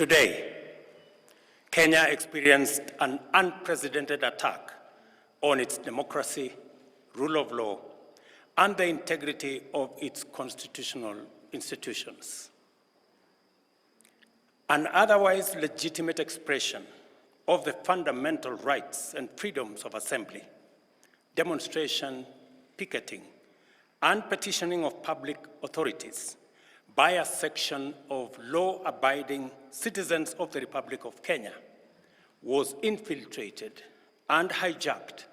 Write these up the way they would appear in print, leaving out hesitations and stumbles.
Today, Kenya experienced an unprecedented attack on its democracy, rule of law, and the integrity of its constitutional institutions. An otherwise legitimate expression of the fundamental rights and freedoms of assembly, demonstration, picketing, and petitioning of public authorities by a section of law-abiding citizens of the Republic of Kenya was infiltrated and hijacked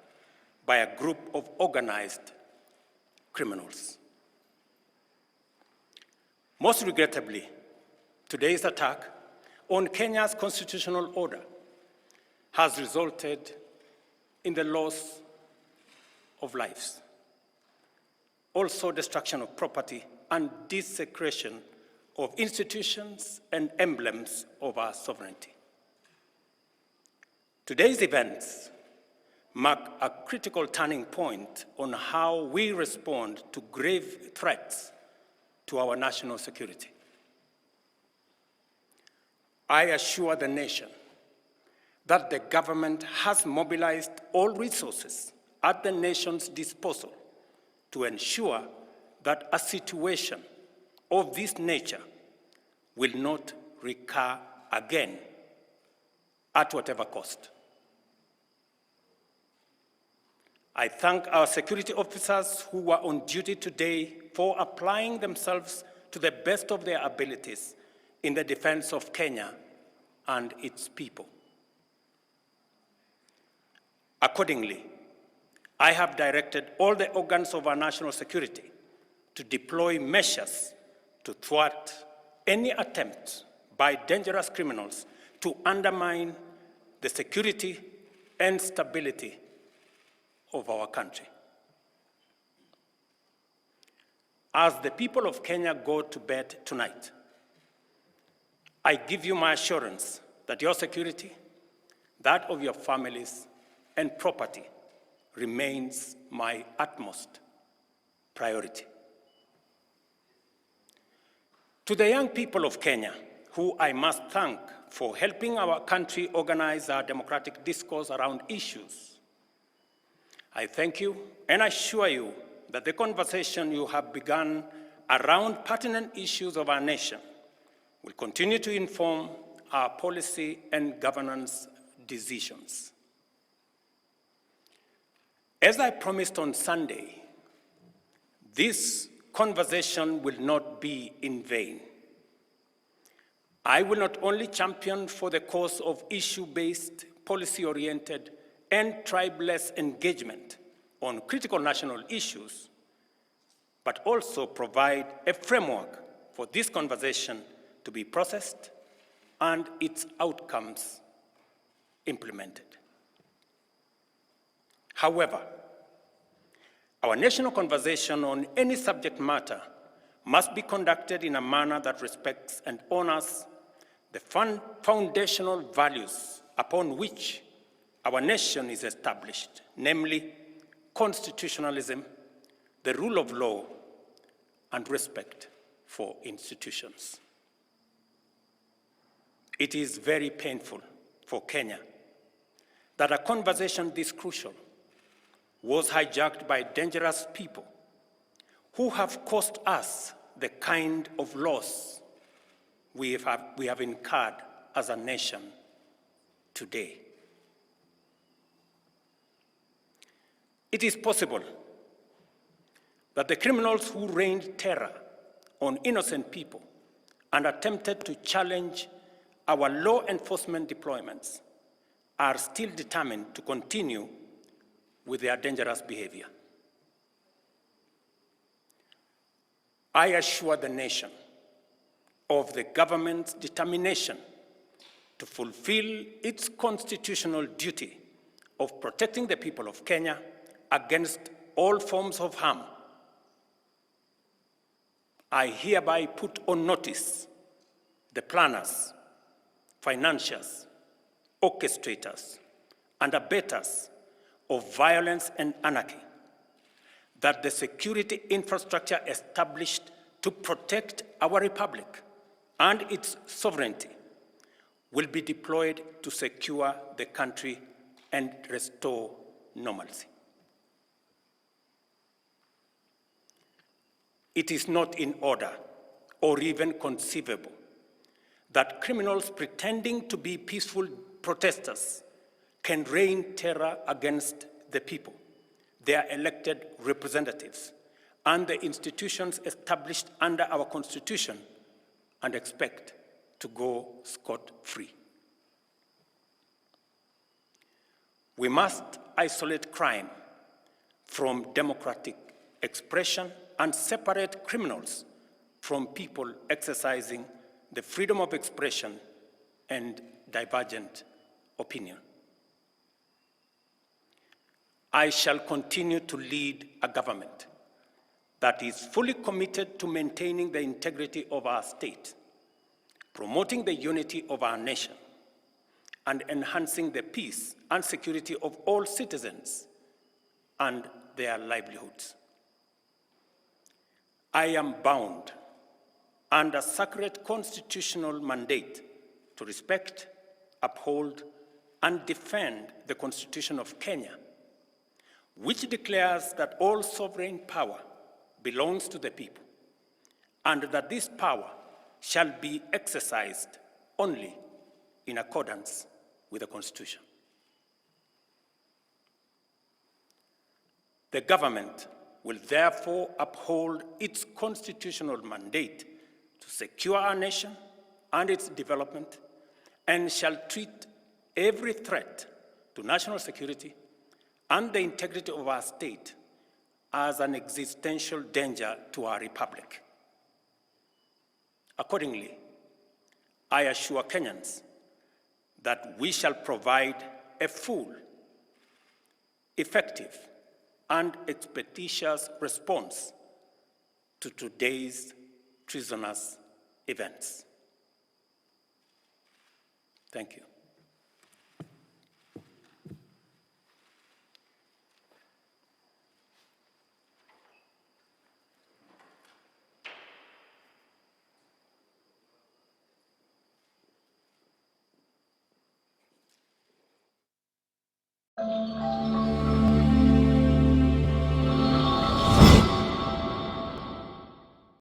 by a group of organized criminals. Most regrettably, today's attack on Kenya's constitutional order has resulted in the loss of lives, also destruction of property and desecration of institutions and emblems of our sovereignty. Today's events mark a critical turning point on how we respond to grave threats to our national security. I assure the nation that the government has mobilized all resources at the nation's disposal to ensure that a situation of this nature will not recur again at whatever cost. I thank our security officers who were on duty today for applying themselves to the best of their abilities in the defense of Kenya and its people. Accordingly, I have directed all the organs of our national security to deploy measures to thwart any attempt by dangerous criminals to undermine the security and stability of our country. As the people of Kenya go to bed tonight, I give you my assurance that your security, that of your families and property, remains my utmost priority. To the young people of Kenya, who I must thank for helping our country organize our democratic discourse around issues, I thank you and assure you that the conversation you have begun around pertinent issues of our nation will continue to inform our policy and governance decisions. As I promised on Sunday, this conversation will not be in vain. I will not only champion for the cause of issue-based, policy-oriented, and tribeless engagement on critical national issues, but also provide a framework for this conversation to be processed and its outcomes implemented. However, our national conversation on any subject matter must be conducted in a manner that respects and honors the foundational values upon which our nation is established, namely constitutionalism, the rule of law, and respect for institutions. It is very painful for Kenya that a conversation this crucial was hijacked by dangerous people who have caused us the kind of loss we have incurred as a nation today. It is possible that the criminals who rained terror on innocent people and attempted to challenge our law enforcement deployments are still determined to continue with their dangerous behavior. I assure the nation of the government's determination to fulfill its constitutional duty of protecting the people of Kenya against all forms of harm. I hereby put on notice the planners, financiers, orchestrators, and abettors of violence and anarchy that the security infrastructure established to protect our republic and its sovereignty will be deployed to secure the country and restore normalcy. It is not in order or even conceivable that criminals pretending to be peaceful protesters can rain terror against the people, their elected representatives, and the institutions established under our Constitution and expect to go scot-free. We must isolate crime from democratic expression and separate criminals from people exercising the freedom of expression and divergent opinion. I shall continue to lead a government that is fully committed to maintaining the integrity of our state, promoting the unity of our nation, and enhancing the peace and security of all citizens and their livelihoods. I am bound under sacred constitutional mandate to respect, uphold, and defend the Constitution of Kenya, which declares that all sovereign power belongs to the people, and that this power shall be exercised only in accordance with the Constitution. The government will therefore uphold its constitutional mandate to secure our nation and its development, and shall treat every threat to national security and the integrity of our state as an existential danger to our republic. Accordingly, I assure Kenyans that we shall provide a full, effective, and expeditious response to today's treasonous events. Thank you.